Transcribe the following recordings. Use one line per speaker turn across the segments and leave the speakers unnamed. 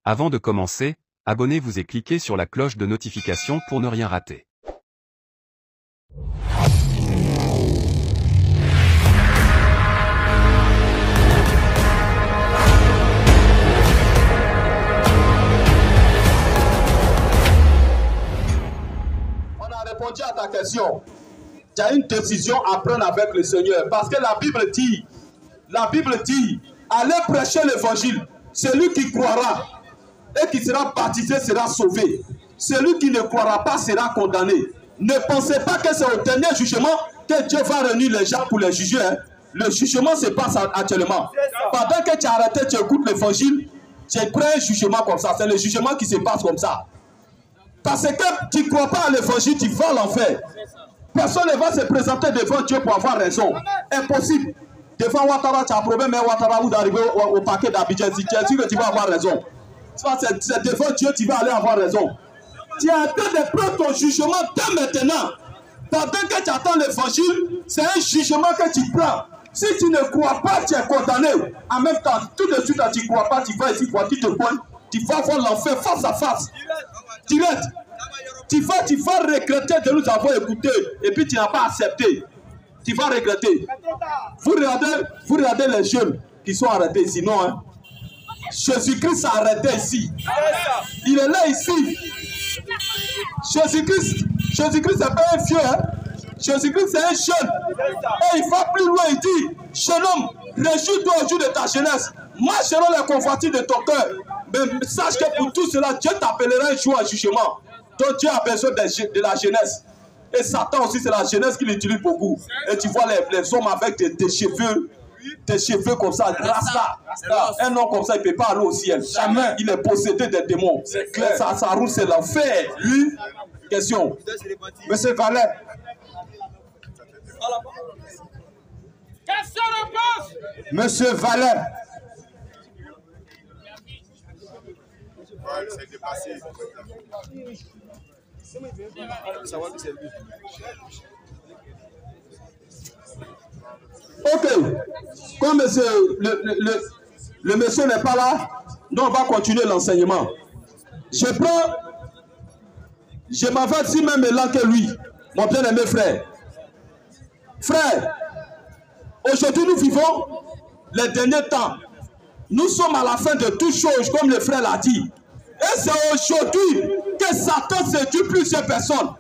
Avant de commencer, abonnez-vous et cliquez sur la cloche de notification pour ne rien rater.
On a répondu à ta question. Tu as une décision à prendre avec le Seigneur. Parce que la Bible dit, allez prêcher l'évangile. Celui qui croira et qui sera baptisé sera sauvé. Celui qui ne croira pas sera condamné. Ne pensez pas que c'est au dernier jugement que Dieu va réunir les gens pour les juger. Hein. Le jugement se passe actuellement. Pendant que tu as arrêté, tu écoutes l'évangile, tu prends un jugement comme ça. C'est le jugement qui se passe comme ça. Parce que tu ne crois pas à l'évangile, tu vas à l'enfer. Personne ne va se présenter devant Dieu pour avoir raison. Impossible. Devant Ouattara, tu as un problème, mais Ouattara, vous arrivez au paquet d'Abidjan. Tu es sûr que tu vas avoir raison. C'est devant Dieu que tu vas aller avoir raison. Tu es en train de prendre ton jugement dès maintenant. Pendant que tu attends l'évangile, c'est un jugement que tu prends. Si tu ne crois pas, tu es condamné. En même temps, tout de suite, tu ne crois pas, tu vas ici, tu te pointes, tu vas voir l'enfer face à face. Direct. Tu vas regretter de nous avoir écoutés et puis tu n'as pas accepté. Tu vas regretter. Vous regardez les jeunes qui sont arrêtés ici, non hein? Jésus-Christ s'est arrêté ici. Il est là ici. Jésus-Christ n'est pas un vieux. Hein? Jésus-Christ c'est un jeune. Et il va plus loin, il dit, jeune homme, réjouis-toi au jour de ta jeunesse. Marche selon les convoitises de ton cœur. Mais sache que pour tout cela, Dieu t'appellera un jour à jugement. Donc Dieu a besoin de la jeunesse. Et Satan aussi, c'est la jeunesse qui l'utilise beaucoup. Et tu vois les hommes avec des cheveux comme ça, rasta. Un homme comme ça, il ne peut pas aller au ciel. Jamais. Il est possédé des démons. C'est clair. Ça roule, c'est l'enfer. Lui, question. Monsieur Valère.
Question réponse.
Monsieur Valère.
C'est dépassé.
Ok. Comme le monsieur n'est pas là, donc on va continuer l'enseignement. Je m'avertis même là que lui, mon bien-aimé frère. Frère, aujourd'hui nous vivons les derniers temps. Nous sommes à la fin de toutes choses, comme le frère l'a dit. Et c'est aujourd'hui que Satan séduit plusieurs personnes.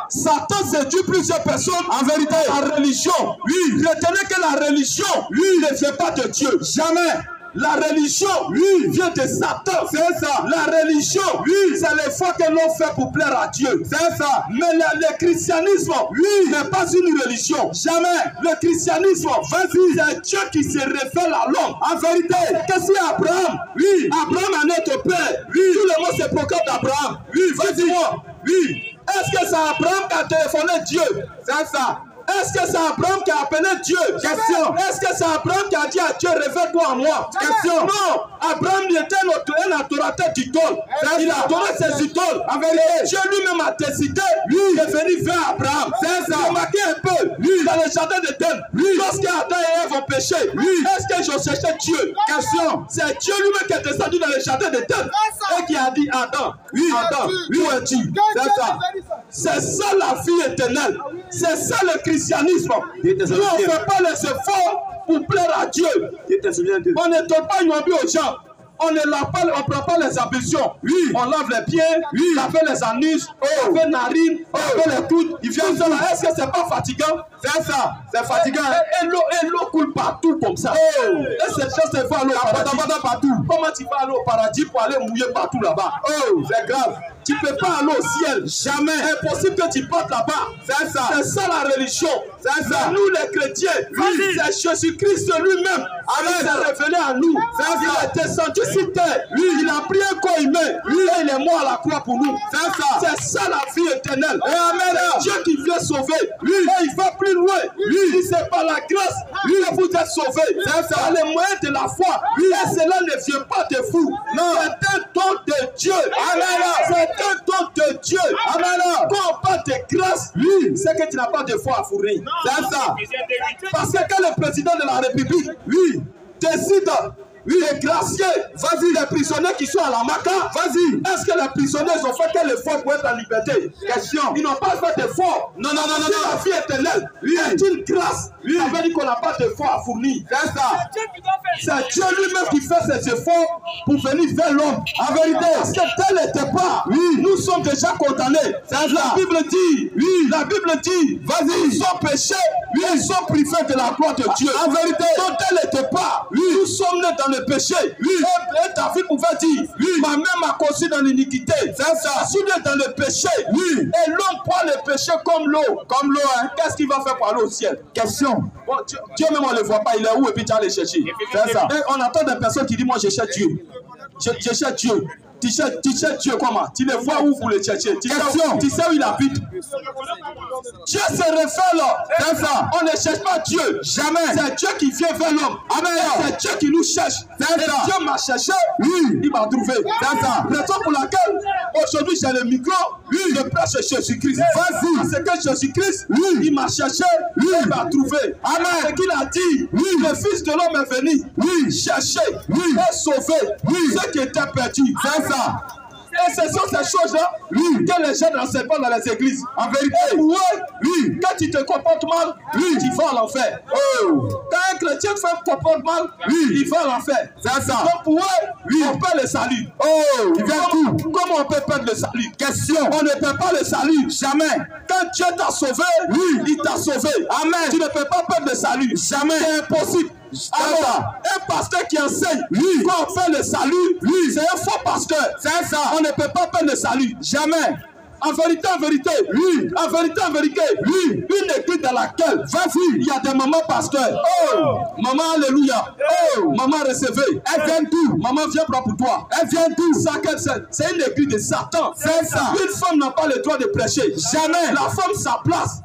Satan séduit plusieurs personnes. En vérité, la religion, oui. Retenez que la religion, oui, ne vient pas de Dieu. Jamais. La religion, oui, vient de Satan. C'est ça. La religion, oui, c'est l'effort que l'on fait pour plaire à Dieu. C'est ça. Mais le christianisme, oui, n'est pas une religion. Jamais. Le christianisme, c'est Dieu qui se révèle à l'homme. En vérité, qu'est-ce que Abraham? Oui. Abraham est notre père. Oui. Tout le monde se proclame d'Abraham. Oui, vas-y-moi. Oui. Est-ce que c'est Abraham qui a téléphoné Dieu? C'est ça. Est-ce que c'est Abraham qui a appelé Dieu? Question. Est-ce que c'est Abraham qui a dit à Dieu, révèle-toi en moi? Question. Non. Abraham était un adorateur d'idoles. Il a adoré ses idoles. En vérité, Dieu lui-même a décidé de venir vers Abraham. C'est ça. Remarquez un peu. Dans le jardin d'Éden, lorsqu'Adam et Ève ont péché, est-ce que je cherchais Dieu? Question. C'est Dieu lui-même qui est descendu dans le jardin d'Éden et qui a dit Adam, Adam, où es-tu? C'est ça. C'est ça la vie éternelle. C'est ça le christianisme. Nous, on ne fait pas les efforts pour plaire à Dieu. On ne donne pas une envie aux gens. On ne prend pas les ambitions. Oui. On lave les pieds, lave les anus, lave les narines, lave les coudes. Il vient de là. Est-ce que c'est pas fatigant? C'est ça. C'est fatigant. Et l'eau coule partout comme ça. Et cette chose, c'est pas l'eau partout. Comment tu vas aller au paradis pour aller mouiller partout là-bas? C'est grave. Tu ne peux pas aller au ciel. Jamais. Impossible que tu partes là-bas. C'est ça. C'est ça la religion. C'est ça. Nous les chrétiens, c'est Jésus-Christ lui-même. Il s'est révélé à nous. Il est descendu sur terre. Il a pris un corps humain. Et il est mort à la croix pour nous. C'est ça. C'est ça la vie éternelle. Et Dieu qui vient sauver. Et il va plus loin. Si c'est par la grâce que vous êtes sauvés. C'est ça. Les moyens de la foi. Et cela ne vient pas de vous. Non. C'est un don de Dieu. Amen. C'est un don de Dieu. Amen. Quand on parle de grâce, c'est que tu n'as pas de foi à fourrer. C'est ça. Parce que quand le président de la République, décide Oui. Les graciers. Vas-y. Les prisonniers qui sont à la Maca. Vas-y. Est-ce que les prisonniers ont fait quel effort pour être en liberté? Question. Ils n'ont pas fait d'effort. Non. La vie éternelle. Oui. C'est une grâce. Oui. Ça veut dire qu'on n'a pas d'effort à fournir. C'est ça. C'est Dieu lui-même qui fait ses efforts pour venir vers l'homme. En vérité. Parce que tel n'était pas. Oui. Nous sommes déjà condamnés. La Bible dit. Oui. La Bible dit. Vas-y. Ils sont péchés. Oui. Ils sont privés de la gloire de Dieu. En vérité. Donc tel n'était pas. Oui. Nous sommes nés dans le péché. Oui. Et David pouvait dire. Oui. Ma mère m'a conçu dans l'iniquité. C'est ça. Je suis né dans le péché. Oui. Et l'homme prend le péché comme l'eau. Comme l'eau, hein. Qu'est-ce qu'il va faire pour aller au ciel? Question. Bon, Dieu même on ne le voit pas. Il est où et puis tu vas aller chercher. C'est ça. Et on attend des personnes qui disent moi je cherche Dieu. Je cherche Dieu. Tu cherches Dieu comment? Tu le vois où vous le cherchez? Tu sais où il habite? Dieu se révèle. C'est ça. On ne cherche pas Dieu. Jamais. C'est Dieu qui vient vers l'homme. Amen. C'est Dieu qui nous cherche. C'est ça. Dieu m'a cherché. Oui. Il m'a trouvé. C'est ça. Raison pour laquelle aujourd'hui j'ai le micro. Oui. Je prêche Jésus-Christ. Vas-y. Parce que Jésus-Christ, oui. Il m'a cherché. Oui. Il m'a trouvé. Amen. Ce qu'il a dit. Oui. Le Fils de l'homme est venu. Oui. Chercher. Oui. Et sauver. Oui. Ceux qui étaient perdus. C'est ça. Et ce sont ces choses-là que les gens n'enseignent pas dans les églises. En vérité, quand tu te comportes mal, tu vas à l'enfer. Oh. Quand un chrétien fait un comportement mal, il va à l'enfer. C'est ça. Donc pour eux, on perd le salut. Oh. Comment on peut perdre le salut? Question. On ne perd pas le salut. Jamais. Quand Dieu t'a sauvé, il t'a sauvé. Amen. Tu ne peux pas perdre le salut. Jamais. C'est impossible. Alors, un pasteur qui enseigne quand on fait le salut, c'est un faux pasteur. C'est ça. On ne peut pas perdre le salut. Jamais. En vérité, en vérité, une église dans laquelle, il y a des mamans pasteurs. Oh, maman, alléluia. Oh, maman, recevez. Elle vient d'où? Maman vient pour toi. Elle vient d'où? C'est une église de Satan. C'est ça. Une femme n'a pas le droit de prêcher. Jamais. La femme, sa place,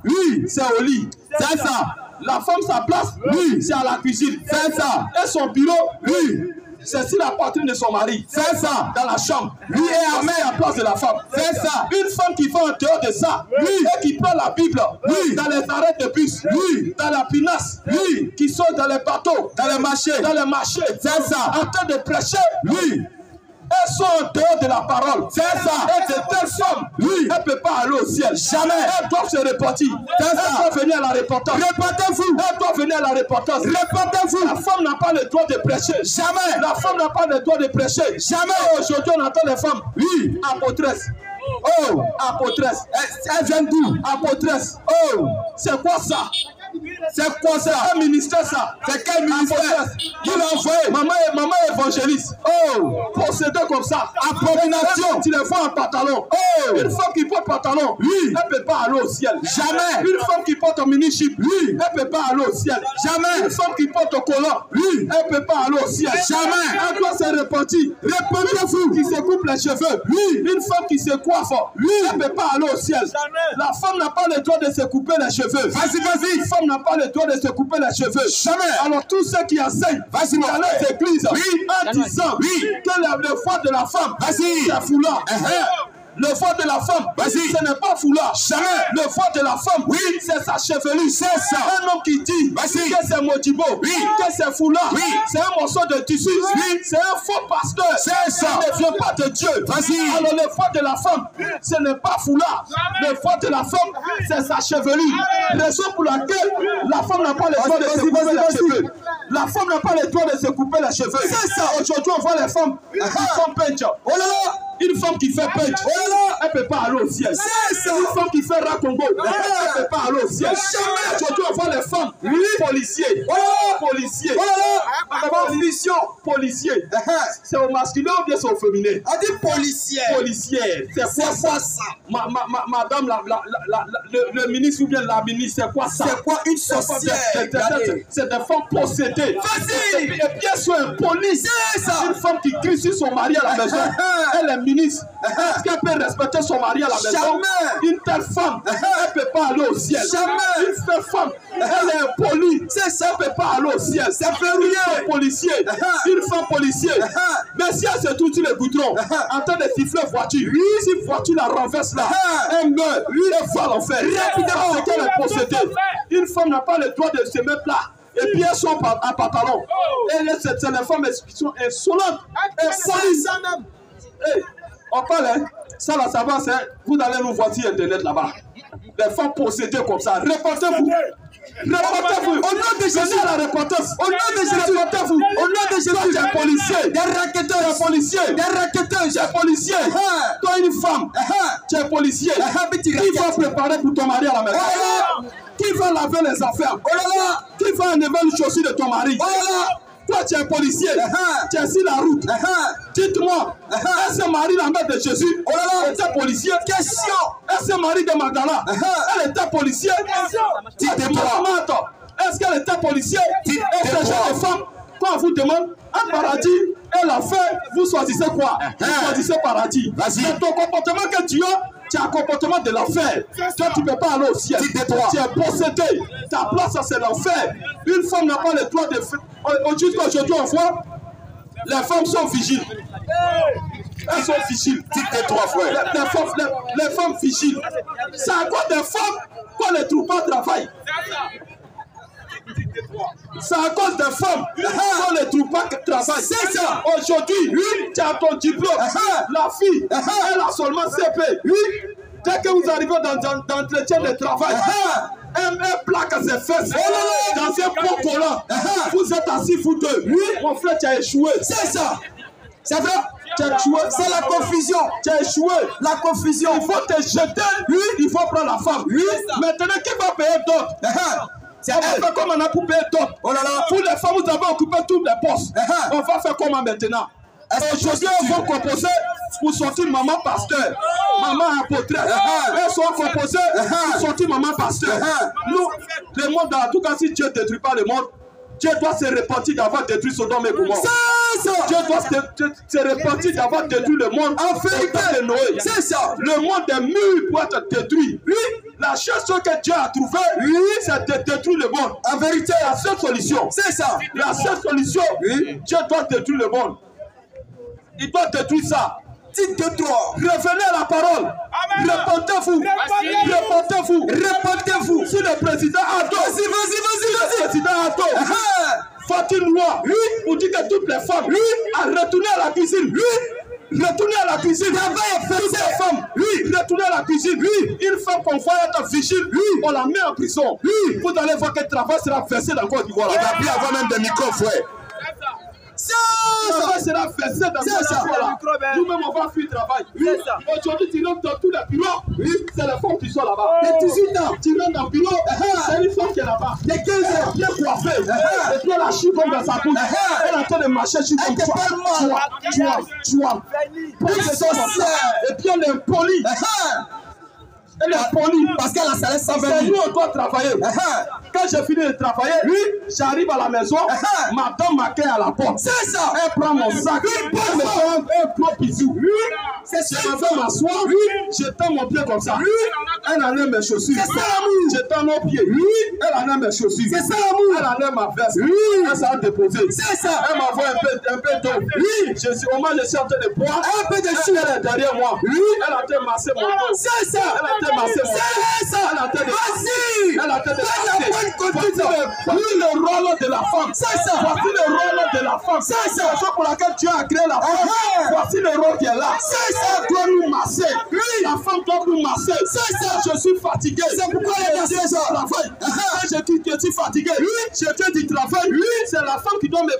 c'est au lit. C'est ça. La femme, sa place, c'est à la cuisine. C'est ça. Et son bureau, c'est sur la poitrine de son mari. C'est ça. Dans la chambre. Lui est armé à la place de la femme. C'est ça. Une femme qui va en dehors de ça, et qui prend la Bible, dans les arrêts de bus, dans la pinasse, qui sont dans les bateaux, dans les marchés, c'est ça. En train de prêcher, elles sont en dehors de la parole. C'est ça. Et de telles femmes, elles ne peuvent pas aller au ciel. Jamais. Elles doivent se repentir. Elles doivent venir à la repentance. Répentez-vous. Elles doivent venir à la repentance. Répentez-vous. La femme n'a pas le droit de prêcher. Jamais. La femme n'a pas le droit de prêcher. Jamais. Aujourd'hui, on entend les femmes. Apôtresses. Oh, apôtresse. Elle vient d'où? Apôtresse. Oh, c'est quoi ça? C'est quoi ça? Un ministère ça? C'est quel ministère? Il a envoyé. Maman évangéliste. Oh, procédé comme ça. Abomination. Tu les vois en pantalon. Oh, une femme qui porte pantalon, elle ne peut pas aller au ciel. Jamais. Une femme qui porte un mini-chip, elle ne peut pas aller au ciel. Jamais. Une femme qui porte un collant, elle ne peut pas aller au ciel. Jamais. Elle doit se repentir. Répentez-vous. Qui se coupe les cheveux. Une femme qui se coiffe, elle ne peut pas aller au ciel. Jamais. La femme n'a pas le droit de se couper les cheveux. Vas-y. Une femme n'a pas le droit de se couper les cheveux. Jamais. Alors tous ceux qui enseignent dans les églises, en disant que le foi de la femme, c'est foulard. Le foi de la femme, ce n'est pas foulard. Jamais. Le foi de la femme, c'est sa chevelure. C'est ça. Un homme qui dit que c'est Modibo, que c'est foulard, c'est un morceau de tissu, c'est un faux pasteur. C'est ça. Ça ne vient pas de Dieu. Alors le foi de la femme, ce n'est pas foulard. Le foi de la femme, c'est sa chevelure. Raison pour laquelle la femme n'a pas le droit de se couper les cheveux. La femme n'a pas le droit de se couper les cheveux. C'est ça. Aujourd'hui, on voit les femmes qui font peinture. Oh là là. Une femme qui fait peinture, elle ne peut pas aller au ciel. Une femme qui fait racongo, elle ne peut pas aller au ciel. Aujourd'hui, on voit les femmes policiers. Policiers. Policiers. C'est au masculin ou bien c'est au féminin? On dit policier. Policière. C'est quoi ça? Madame, le ministre ou bien la ministre, c'est quoi ça? C'est quoi une sorcière? C'est des femmes possédées. Et puis elles sont une police. Une femme qui crie sur son mari à la maison. Elle est ministre. Est-ce qu'elle peut respecter son mari à la maison? Jamais. Une telle femme, elle ne peut pas aller au ciel. Jamais. Une telle femme, elle est impolie. C'est ça, elle ne peut pas aller au ciel. C'est verrouillé. Policier. Une femme policier. Mais si elle se trouve sur le goudron, en train de siffler voiture, si voiture la renverse là, elle meurt. Elle va à l'enfer. Rapidement, c'est qu'elle est possédée. Une femme n'a pas le droit de se mettre là. Et puis elles sont en pantalon. Et c'est les femmes qui sont insolentes. Hey, on parle, hein? Ça là, ça va, vous allez nous voir sur Internet là-bas. Les femmes possédées comme ça. Reportez-vous. Reportez-vous. Au nom de Jésus, la reporteuse. Au nom de Jésus, reportez-vous. Au nom de Jésus, des policiers, des raquetteurs, des policiers, des raquetteurs, des policiers. Toi, une femme, tu es policier. Qui va préparer pour ton mari à la maison? Qui va laver les affaires? Qui va enlever les chaussures de ton mari? Toi, tu es policier, tu es sur la route. Dites-moi, est-ce que Marie, la mère de Jésus, était policier? Question. Est-ce que Marie de Magdala, elle était policier? Dites-moi. Est-ce qu'elle était policier? Et ces jeunes femmes, quand on vous demande un paradis, elle a fait, vous choisissez quoi? Vous choisissez paradis. Mais ton comportement que tu as, tu as un comportement de l'enfer. Toi, tu ne peux pas aller au ciel. Tu es possédé. Ta place, c'est l'enfer. Une femme n'a pas le droit de faire. Aujourd'hui, on voit, les femmes sont vigiles. Elles sont vigiles. Dites-les 3 fois. Les femmes vigiles. C'est à cause des femmes qu'on ne trouve pas de travail. C'est à cause des femmes qu'on ne trouve pas de travail. C'est ça. Aujourd'hui, tu as ton diplôme. La fille, elle a seulement CP. Dès que vous arrivez dans l'entretien de travail, elle plaque à ses fesses dans un pot collant. Vous êtes assis, vous deux. Mon frère, tu as échoué. C'est ça. C'est vrai. Tu as échoué. C'est la confusion. Tu as échoué. La confusion. Il faut te jeter. Il faut prendre la femme. Maintenant, qui va payer d'autres? On va faire comme on a pour payer d'autres. Pour les femmes, vous avez occupé tous les postes. On va faire comment maintenant? Aujourd'hui, on va composer pour sortir maman pasteur, maman apôtresse. Elles sont composées pour sortir maman pasteur. Nous, le monde, en tout cas, si Dieu ne détruit pas le monde, Dieu doit se repentir d'avoir détruit Sodome et Gomorrhe. Dieu doit se repentir d'avoir détruit le monde en vérité de Noé. C'est ça. Le monde est mûr pour être détruit. La chose que Dieu a trouvée, c'est de détruire le monde. En vérité, la seule solution. C'est ça. La seule solution, Dieu doit détruire le monde. Il doit détruire ça. Dites-toi. Revenez à la parole. Répondez-vous. Répondez-vous. Répondez-vous. Si le président Ado. Vas-y. Le président Ado. Fait une loi. Pour dire que toutes les femmes à retourner à la cuisine. Retournez à la cuisine. Toutes les femmes. Retournez à la cuisine. Une femme qu'on va être vigile. On la met en prison. Vous allez voir que le travail sera versé dans Côte d'Ivoire. On va plus avoir même des micros, frère. Ça sera versé dans ce nous-mêmes, on va fuir le travail. Aujourd'hui, tu rentres dans tous les bureaux. C'est les femmes qui sont là-bas. Et 18 ans, tu rentres dans le bureau. C'est une femme qui est là-bas. Il y a 15 ans, bien coiffée. Et puis elle a chic comme dans sa bouche. Elle est en train de marcher chic comme tu vois. Et puis elle est impolie. Elle est polie parce qu'elle a salaire 120 000. Nous, on doit travailler. Quand j'ai fini de travailler, j'arrive à la maison, madame m'accueille à la porte. C'est ça. Elle prend mon sac, elle me fait un gros bisou. Je m'en vais m'asseoir, je tends mon pied comme ça. Elle enlève mes chaussures. C'est ça l'amour. Je tends mon pied. Elle enlève mes chaussures. C'est ça l'amour. Elle enlève ma veste. Elle s'est déposée. C'est ça. Elle m'envoie un peu d'eau. Au moins, je suis en train de boire. Un peu de chou. Elle est derrière moi. Elle a été masser mon dos. C'est ça. Elle a été masser mon dos. C'est ça. Elle a été masser. Elle a été masser. Voici le rôle de la femme. C'est ça. Voici le rôle de la femme. C'est ça. C'est pour laquelle Dieu a créé la femme. Voici le rôle qui est là. C'est ça. Elle doit nous masser. La femme doit nous masser. C'est ça. Je suis fatigué. C'est pourquoi elle est dans ce travail. Quand je suis fatigué, je fais du travail. C'est la femme qui doit me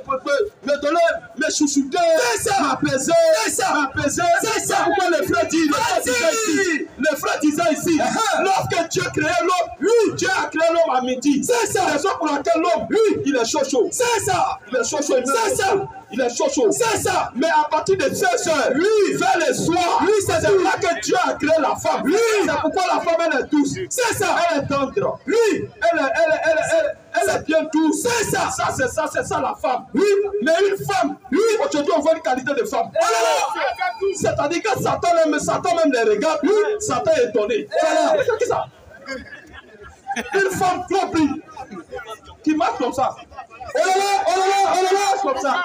donner mes chouchoutés. C'est ça. M'apaiser. C'est ça. M'apaiser. C'est ça. Pourquoi les frères disent ici. Les frères disaient ici. Lorsque Dieu a créé l'homme, Dieu a créé l'homme à midi. C'est ça. C'est ça pour laquelle l'homme, il est chaud. C'est ça. Il est chaud. C'est ça. Il est chaud. C'est ça. Mais à partir de 16 heures, vers le soir, c'est là que Dieu a créé la femme. C'est pourquoi la femme, elle est douce. C'est ça. Elle est tendre. Elle est bien douce. C'est ça. C'est ça la femme. Mais une femme, aujourd'hui, on voit une qualité de femme. C'est-à-dire que Satan même les regarde. Satan est étonné. C'est qui ça? Une femme compris qui marche comme ça. Oh là, comme ça.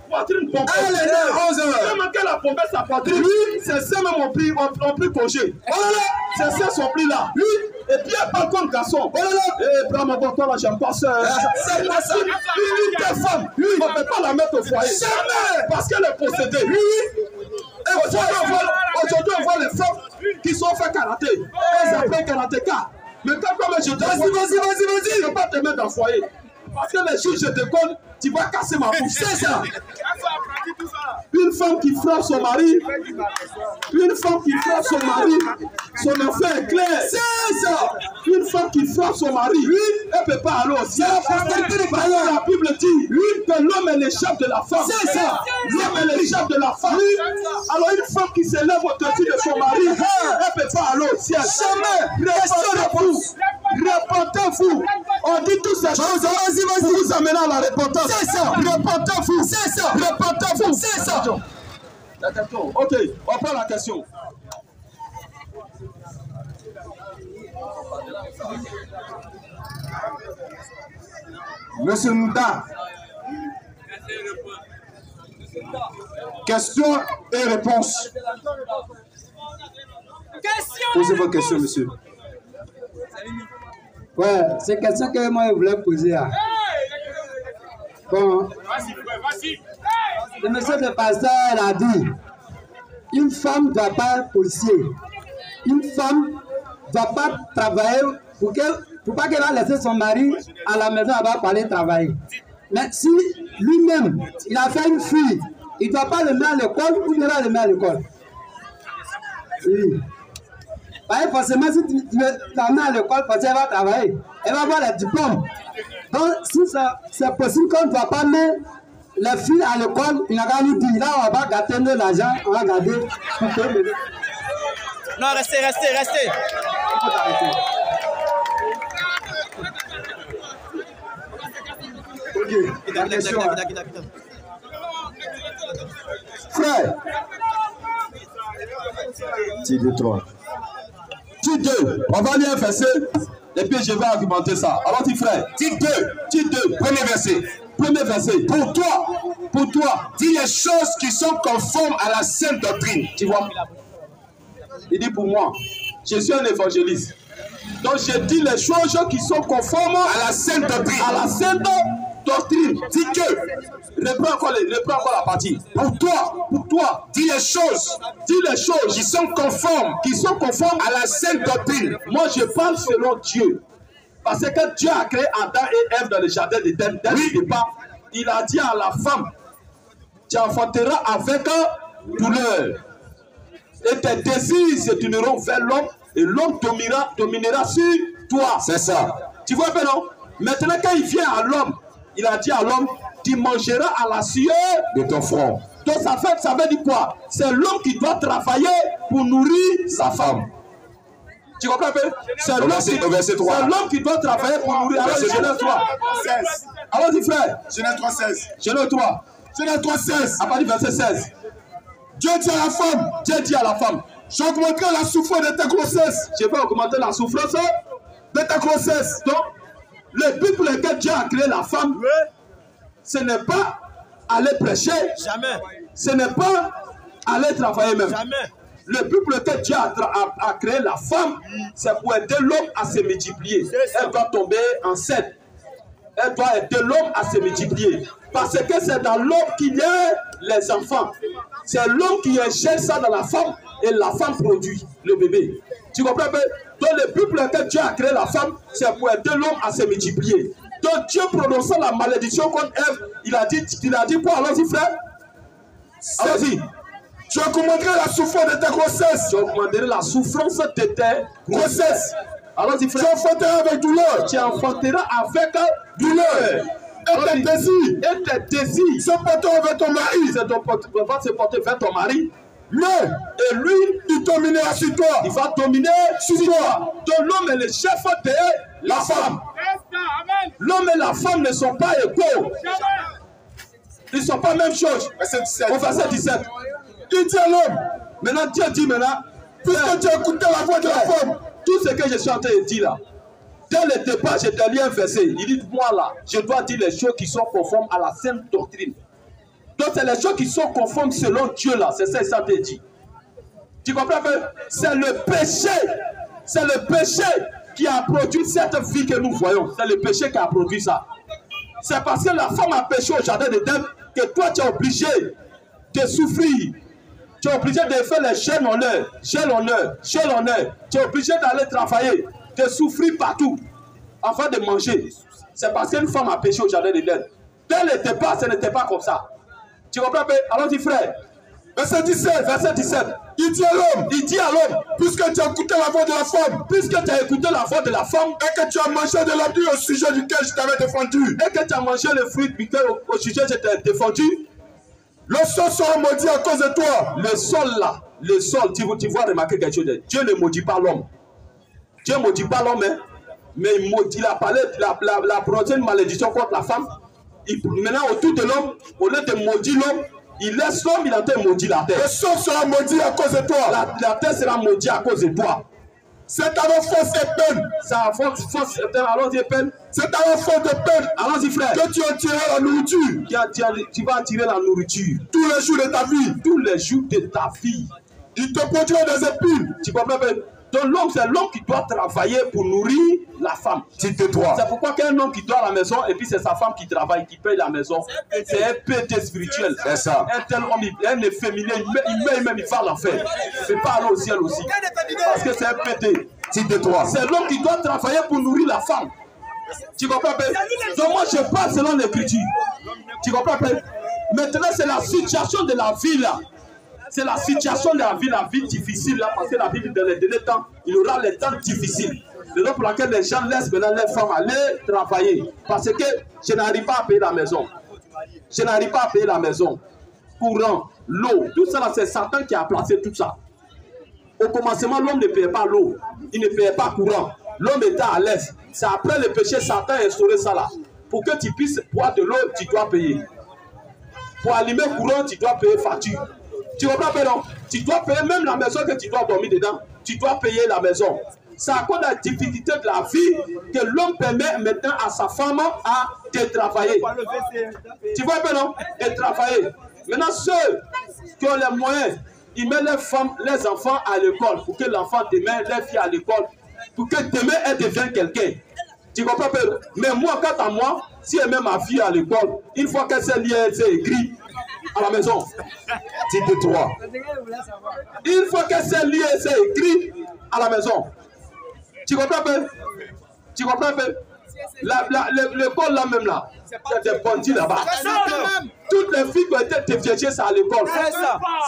Poitrine pompée. Elle est là, 11 heures. Même qu'elle a pompé sa poitrine, c'est ça même on pris congé. Oh là, c'est ça son prix là. Et puis elle parle comme garçon. Oh là là. Eh, prends mon bâton là, j'aime pas ça. C'est pas ça. Une femme, on ne peut pas la mettre au foyer. Jamais. Parce qu'elle est possédée. Et aujourd'hui, on voit les femmes qui sont fait karaté. Elles appellent karatéka. Mais quand je te dis, vas-y, je ne peux pas te mettre dans le foyer. Parce que les juges, je te connais, tu vas casser ma bouche. C'est ça. Une femme qui frappe son mari, son affaire est claire. C'est ça. Une femme qui frappe son mari, elle ne peut pas aller au ciel. La Bible dit que l'homme est le chef de la femme. C'est ça. L'homme est le chef de la femme. Alors une femme qui s'élève au-dessus de son mari, elle ne peut pas aller au ciel. Jamais. Répentez-vous. On dit toutes ces choses. Vas-y. Vous amener à la repentance. C'est ça. Répentez-vous. C'est ça. Répentez-vous. C'est ça. Ok, on prend la question.
Monsieur Nda. Question et réponse. Posez vos questions, monsieur.
Ouais, c'est une question que moi je voulais poser. Bon, le monsieur le pasteur a dit, une femme ne doit pas être policier. Une femme ne doit pas travailler pour pas qu'elle va laisser son mari à la maison, elle va pas aller travailler. Mais si lui-même, il a fait une fille, il ne doit pas le mettre à l'école ou il va le mettre à l'école. Oui. Parce que forcément, si tu la mets à l'école, parce qu'elle va travailler, elle va avoir le diplôme. Donc, si c'est possible qu'on ne doit pas mettre les filles à l'école, il n'a qu'à nous dire, là, on va gâter de l'argent, on va garder.
Non, restez.
Il faut arrêter.
Ok, la question. Frère.
Titre 3. Titre 2. On va lire un verset. Et puis je vais argumenter ça. Alors, dit frère. Titre 2. Premier verset. Pour toi, dis les choses qui sont conformes à la sainte doctrine. Tu vois? Il dit pour moi, je suis un évangéliste. Donc je dis les choses qui sont conformes à la sainte doctrine. Dis que, reprends encore la partie. Pour toi, dis les choses qui sont conformes à la sainte doctrine. Moi je parle selon Dieu. Parce que Dieu a créé Adam et Ève dans le jardin d'Éden. Dès le départ, il a dit à la femme, tu enfanteras avec douleur. Et tes désirs se tourneront vers l'homme et l'homme dominera sur toi. C'est ça. Tu vois bien, non? Maintenant, quand il vient à l'homme, il a dit à l'homme, tu mangeras à la sueur de ton front. Donc ça veut dire quoi? C'est l'homme qui doit travailler pour nourrir sa femme. Tu comprends un peu? C'est l'homme qui doit travailler pour nourrir. Alors, Genèse 3.
16.
Alors, dis frère.
Genèse 3, 16.
Genèse 3.
Genèse 3, 16.
À partir du verset 16.
Dieu dit à la femme, j'augmenterai la souffrance de ta grossesse.
Je vais augmenter la souffrance
de ta grossesse.
Donc, le but pour lequel Dieu a créé la femme, ce n'est pas aller prêcher.
Jamais.
Ce n'est pas aller travailler même.
Jamais.
Le but pour lequel Dieu a créé la femme, c'est pour aider l'homme à se multiplier. Elle doit tomber enceinte. Elle doit aider l'homme à se multiplier. Parce que c'est dans l'homme qu'il y a les enfants. C'est l'homme qui ingère ça dans la femme et la femme produit le bébé. Tu comprends? Donc le but pour lequel Dieu a créé la femme, c'est pour aider l'homme à se multiplier. Donc Dieu prononçant la malédiction contre Ève, il a dit quoi? Allons-y frère. Allons-y.
Tu augmenteras la souffrance de ta grossesse.
Tu augmenteras la souffrance de ta grossesse. Allons-y frère.
Tu enfanteras avec douleur.
Tu enfanteras avec douleur.
Et tes désirs
se porteront vers ton mari. Va se porter vers ton mari. Et lui,
il dominera sur toi.
Il va dominer sur toi. Donc l'homme est le chef de la femme. L'homme et la femme ne sont pas égaux. Ils ne sont pas la même chose. Au verset 17. Il dit à l'homme. Maintenant Dieu dit puisque tu as écouté la voix de la femme, tout ce que je suis en train de dire là, dès le départ, je te lis un verset. Il dit, moi là, je dois dire les choses qui sont conformes à la sainte doctrine. Donc c'est les choses qui sont conformes selon Dieu là. C'est ça que ça te dit. Tu comprends? C'est le péché. C'est le péché qui a produit cette vie que nous voyons. C'est le péché qui a produit ça. C'est parce que la femme a péché au jardin d'Éden que toi tu es obligé de souffrir. Tu es obligé de faire les chaînes en heure, chaînes en heure, chaînes en heure. Tu es obligé d'aller travailler, de souffrir partout, afin de manger. C'est parce qu'une femme a péché au jardin d'Éden. Dès le départ, ce n'était pas comme ça. Tu comprends? Allons-y, frère. Verset 17, verset 17. Il dit à l'homme, puisque tu as écouté la voix de la femme, puisque tu as écouté la voix de la femme, et que tu as mangé de l'arbre au sujet duquel je t'avais défendu, et que tu as mangé le fruit au sujet que je t'ai défendu, le sol sera maudit à cause de toi. Le sol là, le sol, tu vas remarquer quelque chose. Dieu ne maudit pas l'homme. Dieu ne maudit pas l'homme, hein, mais il a parlé, la prochaine malédiction contre la femme. Maintenant, autour de l'homme, au lieu de maudire l'homme, il laisse l'homme, il entend maudire la terre. Le sol sera maudit à cause de toi. La terre sera maudite à cause de toi. C'est ta force et peine. C'est ta force et peine. Allons-y, peine. C'est ta force de peine. Allons-y, frère. Que tu en tireras la nourriture. Tu vas en tirer la nourriture. Tous les jours de ta vie. Tous les jours de ta vie. Il te produira des épines. Tu comprends bien? Donc l'homme, c'est l'homme qui doit travailler pour nourrir la femme. C'est pourquoi qu'un homme qui dort à la maison et puis c'est sa femme qui travaille, qui paye la maison, c'est un pété spirituel. C'est ça. Un tel homme, un efféminé, il meurt même, il va à l'enfer. Il ne peut pas aller au ciel aussi. Parce que c'est un pété. C'est l'homme qui doit travailler pour nourrir la femme. Tu comprends pas? Donc moi je parle selon l'écriture. Tu comprends pas? Maintenant c'est la situation de la vie là. C'est la situation de la vie difficile là, parce que la vie dans les derniers temps, il y aura les temps difficiles. C'est donc pour laquelle les gens laissent maintenant les femmes aller travailler. Parce que je n'arrive pas à payer la maison. Je n'arrive pas à payer la maison. Courant, l'eau, tout ça là, c'est Satan qui a placé tout ça. Au commencement, l'homme ne payait pas l'eau. Il ne payait pas courant. L'homme était à l'aise. C'est après le péché, Satan a instauré ça là. Pour que tu puisses boire de l'eau, tu dois payer. Pour allumer courant, tu dois payer facture. Tu comprends pas, non? Tu dois payer même la maison que tu dois dormir dedans. Tu dois payer la maison. C'est à cause de la difficulté de la vie que l'homme permet maintenant à sa femme de travailler. Tu vois pas, non? De travailler. Maintenant, ceux qui ont les moyens, ils mettent les femmes, les enfants à l'école pour que l'enfant demain, les filles à l'école, pour que demain, elles deviennent quelqu'un. Tu comprends pas? Mais moi, quant à moi, si elle met ma fille à l'école, une fois qu'elle s'est liée, elle s'est écrite à la maison. Titre 3. Une fois qu'elle s'est liée, elle s'est écrite à la maison. Tu comprends pas? Tu comprends pas? L'école là même là, il y a des bandits là-bas. Toutes les filles qui ont été déviées, c'est à l'école.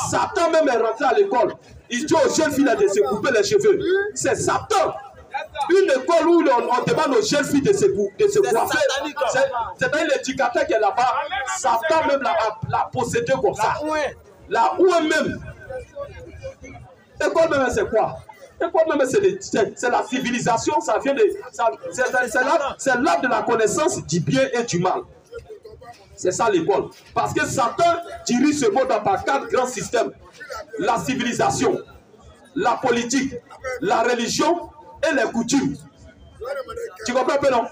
Satan même est rentré à l'école. Il dit aux jeunes filles de se couper les cheveux. C'est Satan. Une école où on demande aux jeunes filles de se coiffer. C'est l'éducateur qui est là-bas. Satan même l'a possédé comme ça. La oué même. L'école même c'est quoi? L'école même c'est la civilisation. Ça vient de. C'est l'art de la connaissance du bien et du mal. C'est ça l'école. Parce que Satan dirige ce monde par 4 grands systèmes. La civilisation, la politique, la religion et les coutumes. Tu comprends pas, non?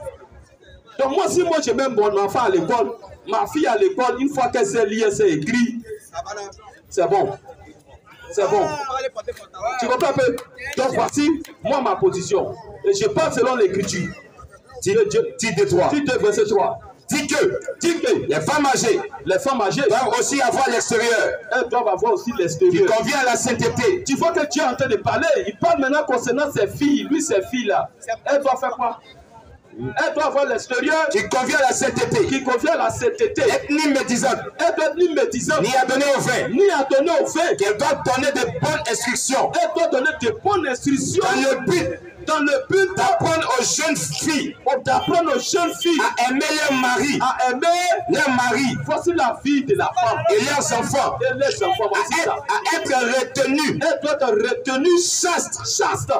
Donc moi, si moi je mets mon enfant à l'école, ma fille à l'école, une fois qu'elle s'est liée, c'est écrit, c'est bon. C'est bon. Tu comprends pas? Donc voici, moi, ma position. Et je parle selon l'écriture. Titre 3. Titre verset 3. Dit que les femmes âgées doivent aussi avoir l'extérieur. Elles doivent avoir aussi l'extérieur. Qui convient à la sainteté. Tu vois que Dieu est en train de parler. Il parle maintenant concernant ses filles. Lui, ses filles là. Elles doivent faire quoi? Elles doivent avoir l'extérieur. Qui convient à la sainteté. Qui convient à la sainteté. Être ni médisante. Elles doivent être ni médisante. Ni à donner au vin. Ni à donner au vin. Qu'elles doivent donner de bonnes instructions. Elles doivent donner de bonnes instructions. Dans le but d'apprendre aux jeunes filles, à aimer leur mari, Voici la vie de la femme et leurs enfants. À être retenus. Elles doivent être retenues chaste,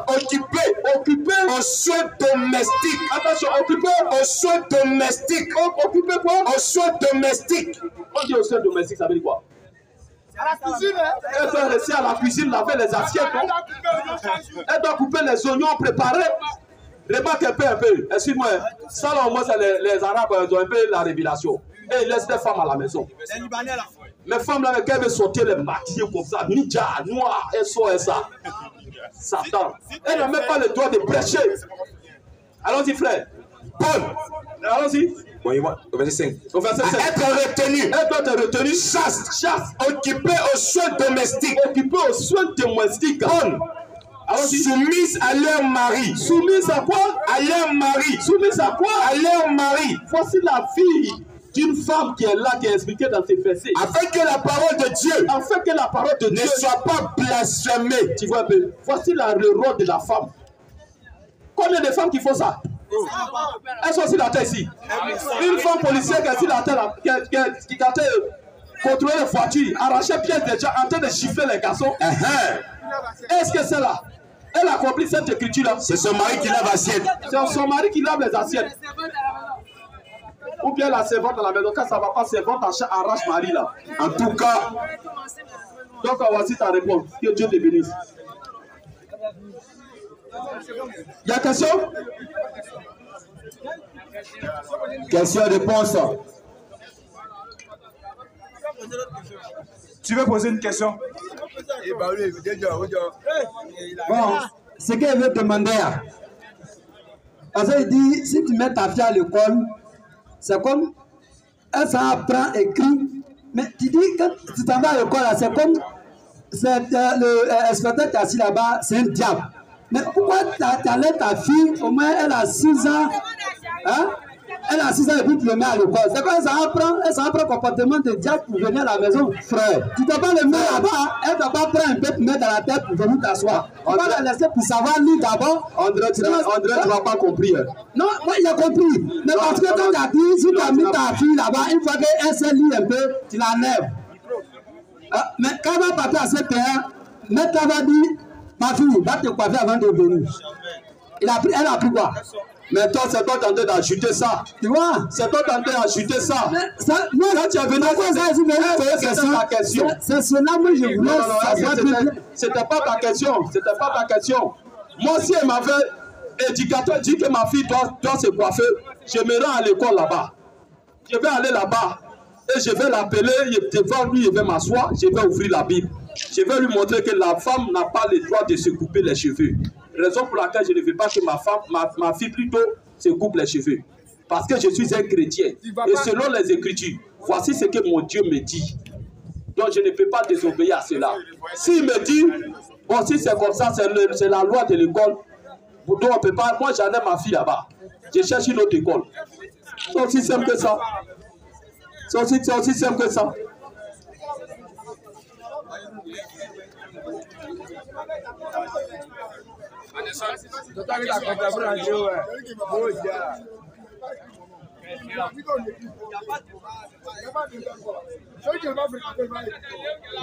occupées aux soins domestiques. Attention, occupées aux soins domestiques. Occupées quoi? Aux soins domestiques. On dit aux soins domestiques, ça veut dire quoi? À la cuisine, elle doit rester à la cuisine, laver les assiettes. Elle doit couper les oignons, préparer. Remarque un peu. Excuse-moi, ça là au moins, les Arabes ont un peu la révélation. Et ils laissent les femmes à la maison. Les femmes là, quand elles veulent sortir les maquillées comme ça, ninja, noir, elles sont ça. Satan. Elle n'a même pas le droit de prêcher. Allons-y, frère.
Paul.
Allons-y.
Bon, au verset 5.
Au verset 5.
Être retenu.
Être retenu.
Chaste.
Chasse.
Occupé aux soins domestiques.
Occupé aux soins domestiques.
Bonne. Soumise à leur mari.
Soumise à quoi?
À leur mari.
Soumise à quoi?
À leur mari.
Voici la fille d'une femme qui est là, qui est expliquée dans ces versets.
Afin que la parole de Dieu,
afin que la parole de Dieu
ne soit pas blasphémée.
Tu vois un peu. Voici le rôle de la femme. Combien de femmes qui font ça? Elles sont sur la terre ici. Une femme policière qui est sur la terre, qui a contrôlé les voitures, arraché pièces déjà, en train de chiffrer les garçons. Est-ce que c'est là? Elle a compris cette écriture-là.
C'est son mari qui lave l'assiette.
C'est son mari qui lave les assiettes. Ou bien la servante à la maison. Quand ça ne va pas, servante arrache mari là.
En tout cas.
Donc voici ta réponse. Que Dieu te bénisse. Il y a question?
Question-réponse.
Tu veux poser une question?
Bon, ce qu'il veut demander, parce qu'il dit, si tu mets ta fille à l'école, c'est comme, elle s'en apprend écrit, mais tu dis, quand tu t'en vas à l'école, c'est comme, l'inspecteur qui est assis là-bas, c'est un diable. Mais pourquoi tu enlèves ta fille, au moins elle a 6 ans, hein? Elle a 6 ans et puis tu le mets à l'école. C'est quoi, elle s'en apprend comportement de diable pour venir à la maison, frère. Tu ne dois pas le mettre là-bas, elle ne doit pas prendre un peu, te mettre dans la tête pour venir t'asseoir. Tu dois la laisser pour savoir lire d'abord.
André, tu n'as pas compris. Hein?
Non, moi j'ai compris. Mais parce que quand tu as dit, si tu as mis ta fille là-bas, une fois qu'elle sait lire un peu, tu l'enlèves. Mais quand elle va partir à cette terre, maître va dire, ma fille, va te coiffer avant de venir. Elle a pris quoi?
Mais toi, c'est toi tenté d'ajouter ça.
Tu vois?
C'est toi tenté d'ajouter ça.
Moi, quand tu es venu,
c'est ta question.
C'est cela que je voulais.
C'était pas ta question. C'était pas ta question. Moi, si elle m'avait éducateur dit que ma fille doit se coiffer, je me rends à l'école là-bas. Je vais aller là-bas et je vais l'appeler devant lui, je vais m'asseoir, je vais ouvrir la Bible. Je vais lui montrer que la femme n'a pas le droit de se couper les cheveux. Raison pour laquelle je ne veux pas que ma fille plutôt se coupe les cheveux. Parce que je suis un chrétien. Et selon les Écritures, voici ce que mon Dieu me dit. Donc je ne peux pas désobéir à cela. S'il me dit, bon si c'est comme ça, c'est la loi de l'école. Donc on peut pas, moi j'en ai ma fille là-bas. Je cherche une autre école. C'est aussi simple que ça. C'est aussi simple que ça.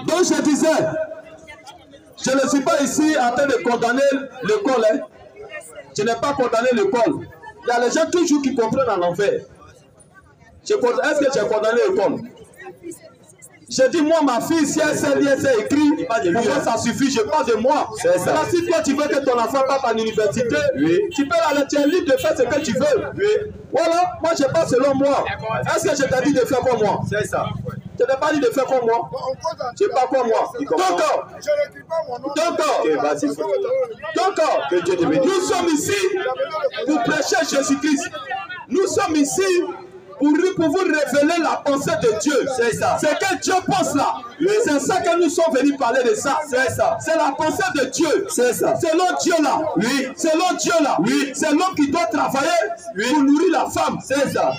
Donc je disais, je ne suis pas ici en train de condamner l'école. Hein. Je n'ai pas condamné l'école. Il y a les gens toujours qui comprennent en enfer. Est-ce que j'ai condamné l'école? J'ai dit, moi, ma fille, si elle sait lire, elle sait écrire, pour moi, ça suffit, je parle de moi. Alors, si toi, tu veux que ton enfant parte à l'université, tu peux aller, tu es libre de faire ce que tu veux. Voilà, moi, je parle selon moi. Est-ce que je t'ai dit de faire comme moi? C'est ça. Je n'ai pas dit de faire comme moi. Je parle comme moi. Donc, nous sommes ici pour prêcher Jésus-Christ. Nous sommes ici pour vous révéler la pensée de Dieu. C'est ça. C'est que Dieu pense là. C'est ça que nous sommes venus parler de ça. C'est ça. C'est la pensée de Dieu. C'est ça. Selon Dieu là. Oui. Selon Dieu là. Oui. C'est l'homme qui doit travailler pour nourrir la femme. C'est ça.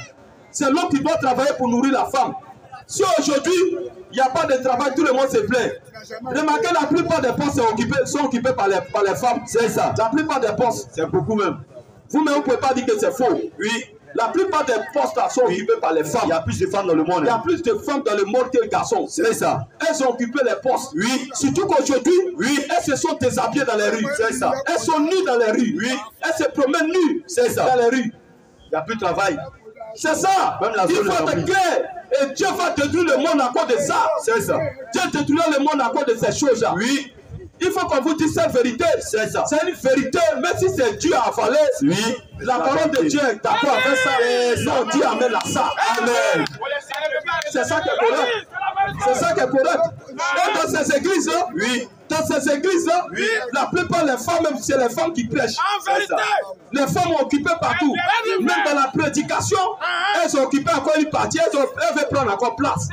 C'est l'homme qui doit travailler pour nourrir la femme. Si aujourd'hui, il n'y a pas de travail, tout le monde se plaint. Remarquez, la plupart des postes sont occupés par les femmes. C'est ça. La plupart des postes. C'est beaucoup même. Vous-même, vous ne pouvez pas dire que c'est faux. Oui. La plupart des postes sont occupés par les femmes. Il y a plus de femmes dans le monde. Il y a plus de femmes dans le monde que de garçons. C'est ça. Elles ont occupé les postes. Oui. Surtout qu'aujourd'hui, oui, elles se sont déshabillées dans les rues. C'est ça. Elles sont nues dans les rues. Oui. Elles se promènent nues. C'est ça. Dans les rues. Il n'y a plus de travail. C'est ça. Même la il faut être clair. Et Dieu va détruire le monde à cause de ça. C'est ça. Dieu détruira le monde à cause de ces choses-là. Oui. Il faut qu'on vous dise cette vérité. C'est ça. C'est une vérité, même si c'est Dieu à avaler. Oui. La parole de Dieu est d'accord avec ça. Non, Dieu amène à ça. Amen. C'est ça qui est correct. C'est ça qui est correct. Et dans ces églises, oui, Dans ces églises-là, la plupart des femmes, c'est les femmes qui prêchent. Les femmes sont occupées partout. Même dans la prédication, elles sont occupées encore une partie. Elles veulent prendre encore place.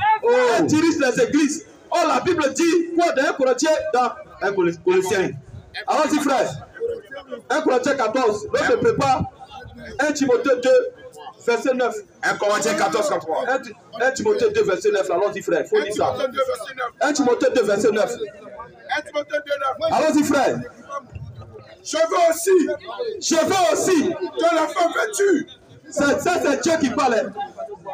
Elles dirigent les églises. Oh, la Bible dit quoi dans 1 Corinthiens, dans 1 Corinthiens. Allons-y, frère. 1 Corinthiens 14. L'autre se prépare. 1 Timothée 2, verset 9.
1 Corinthiens 14, 3.
1 Timothée 2, verset 9. Allons-y, frère. Faut dire ça. 1 Timothée 2, verset 9. Allons-y, frère.
Je veux aussi que la femme vêtue.
Ça, c'est Dieu qui parle.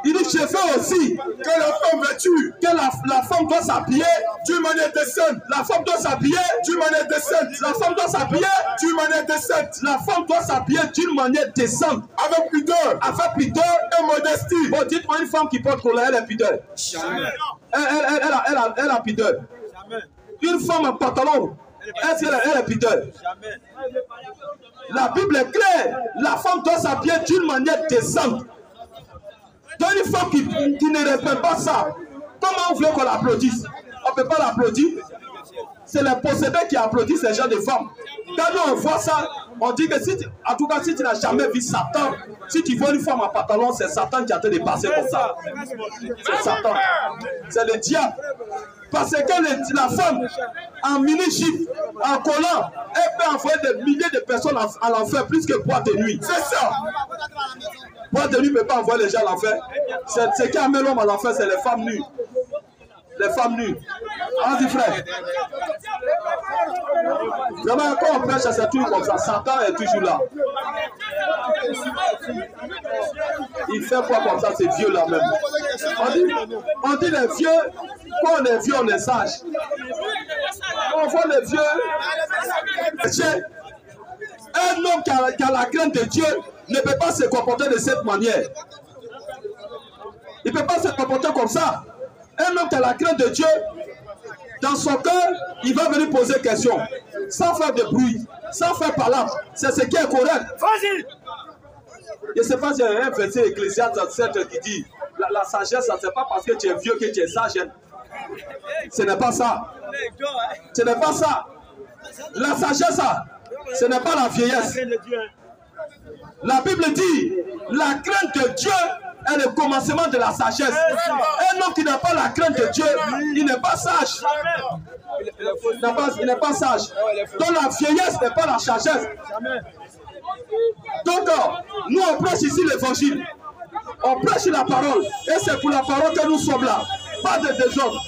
Il dit, je veux aussi
que la femme vêtue.
Que la femme doit s'habiller
d'une manière décente.
La femme doit s'habiller
d'une manière décente.
La femme doit s'habiller
d'une manière décente.
La femme doit s'habiller d'une manière décente.
Avec pudeur.
Avec pudeur
et modestie.
Bon, dites-moi une femme qui porte colère, elle est pudeur. Elle a pudeur. Une femme en pantalon, est-ce qu'elle est pudeur? La Bible est claire. La femme doit s'habiller d'une manière décente. Donc une femme qui ne respecte pas ça, comment on veut qu'on l'applaudisse? On ne peut pas l'applaudir. C'est les possédés qui applaudissent ces gens de femmes. Quand nous on voit ça, on dit que si en tout cas si tu n'as jamais vu Satan, si tu vois une femme en pantalon, c'est Satan qui est en train de passer comme ça. C'est Satan. C'est le diable. Parce que la femme, en mini-jupe, en collant, elle peut envoyer des milliers de personnes à l'enfer plus que boîte de nuit. C'est ça. Boîte de nuit ne peut pas envoyer les gens à l'enfer. Ce qui amène l'homme à l'enfer, c'est les femmes nues. Les femmes nues. Allons-y, frère. Vraiment, quand on prêche, c'est toujours comme ça. Satan est toujours là. Il fait quoi comme ça, ces vieux là même? On dit les vieux, quand on est vieux, on est sage. On voit les vieux. Un homme qui a la crainte de Dieu ne peut pas se comporter de cette manière. Il ne peut pas se comporter comme ça. Un homme qui a la crainte de Dieu, dans son cœur, il va venir poser question, sans faire de bruit, sans faire palabre. C'est ce qui est correct. Je ne sais pas s'il y a un verset Ecclésiaste 7 qui dit la sagesse, ce n'est pas parce que tu es vieux que tu es sage. Ce n'est pas ça. Ce n'est pas ça. La sagesse, ce n'est pas la vieillesse. La Bible dit la crainte de Dieu est le commencement de la sagesse. Un homme qui n'a pas la crainte de Dieu, il n'est pas sage. Il n'est pas sage. Donc la vieillesse n'est pas la sagesse. Donc nous on prêche ici l'évangile. On prêche la parole. Et c'est pour la parole que nous sommes là. Pas de désordre.